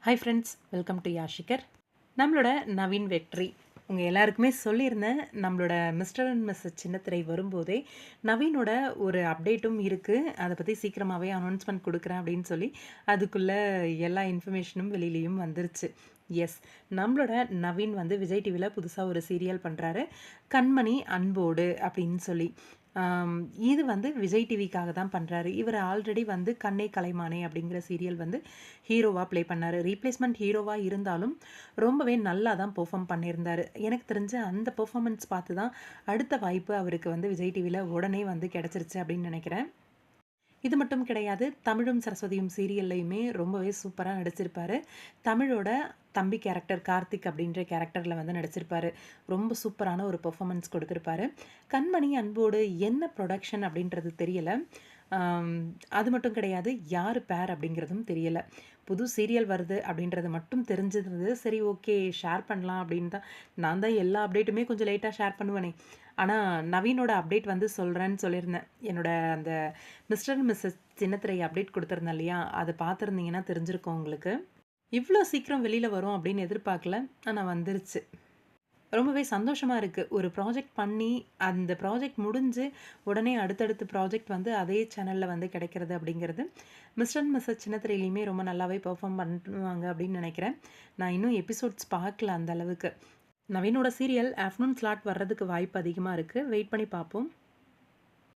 Hi friends, welcome to யாஷிகர். நம்மளோட நவீன் வெற்றி உங்கள் எல்லாருக்குமே சொல்லியிருந்தேன். நம்மளோட மிஸ்டர் அண்ட் மிஸ்ஸஸ் சின்னத்திரை வரும்போதே நவீனோட ஒரு அப்டேட்டும் இருக்குது, அதை பற்றி சீக்கிரமாகவே அனௌன்ஸ்மெண்ட் கொடுக்குறேன் அப்படின்னு சொல்லி அதுக்குள்ளே எல்லா இன்ஃபர்மேஷனும் வெளியிலையும் வந்துருச்சு. எஸ், நம்மளோட நவீன் வந்து விஜய் டிவியில் புதுசாக ஒரு சீரியல் பண்ணுறாரு, கண்மணி அன்போடு அப்படின்னு சொல்லி. இது வந்து விஜய் டிவிக்காக தான் பண்ணுறாரு. இவர் ஆல்ரெடி வந்து கண்ணே கலைமானே அப்படிங்கிற சீரியல் வந்து ஹீரோவாக ப்ளே பண்ணார். ரீப்ளேஸ்மெண்ட் ஹீரோவாக இருந்தாலும் ரொம்பவே நல்லா தான் பெர்ஃபார்ம் பண்ணியிருந்தார். எனக்கு தெரிஞ்ச அந்த பெர்ஃபார்மன்ஸ் பார்த்து தான் அடுத்த வாய்ப்பு அவருக்கு வந்து விஜய் டிவியில் உடனே வந்து கிடச்சிருச்சு அப்படின்னு நினைக்கிறேன். இது மட்டும் கிடையாது, தமிழும் சரஸ்வதியும் சீரியல்லையுமே ரொம்பவே சூப்பராக நடிச்சிருப்பார். தமிழோட தம்பி கேரக்டர் கார்த்திக் அப்படின்ற கேரக்டரில் வந்து நடிச்சிருப்பார். ரொம்ப சூப்பரான ஒரு பெர்ஃபார்மன்ஸ் கொடுத்துருப்பாரு. கண்மணி அன்போடு என்ன ப்ரொடக்ஷன் அப்படின்றது தெரியலை. அது மட்டும் கிடையாது, யார் பேர் அப்படிங்கிறதும் தெரியலை. புது சீரியல் வருது அப்படின்றது மட்டும் தெரிஞ்சிருந்தது. சரி, ஓகே, ஷேர் பண்ணலாம் அப்படின்னு தான். நான் தான் எல்லா அப்டேட்டுமே கொஞ்சம் லேட்டாக ஷேர் பண்ணுவேனே. ஆனால் நவீனோட அப்டேட் வந்து சொல்கிறேன்னு சொல்லியிருந்தேன். என்னோட அந்த மிஸ்டர் மிஸ்ஸஸ் சின்னத்திரை அப்டேட் கொடுத்துருந்தேன் இல்லையா, அதை பார்த்துருந்தீங்கன்னா தெரிஞ்சிருக்கோம் உங்களுக்கு. இவ்வளோ சீக்கிரம் வெளியில் வரும் அப்படின்னு எதிர்பார்க்கல, ஆனால் வந்துருச்சு. ரொம்பவே சந்தோஷமாக இருக்குது. ஒரு ப்ராஜெக்ட் பண்ணி அந்த ப்ராஜெக்ட் முடிஞ்சு உடனே அடுத்தடுத்த ப்ராஜெக்ட் வந்து அதே சேனலில் வந்து கிடைக்கிறது அப்படிங்கிறது மிஸ்டர் அண்ட் மிஸ்ஸஸ் சின்னத்திரையிலையுமே ரொம்ப நல்லாவே பெர்ஃபார்ம் பண்ணுவாங்க அப்படின்னு நினைக்கிறேன். நான் இன்னும் எபிசோட்ஸ் பார்க்கல அந்த அளவுக்கு. நவீனோட சீரியல் ஆஃப்டர்நூன் ஸ்லாட் வர்றதுக்கு வாய்ப்பு அதிகமாக இருக்குது. வெயிட் பண்ணி பார்ப்போம்.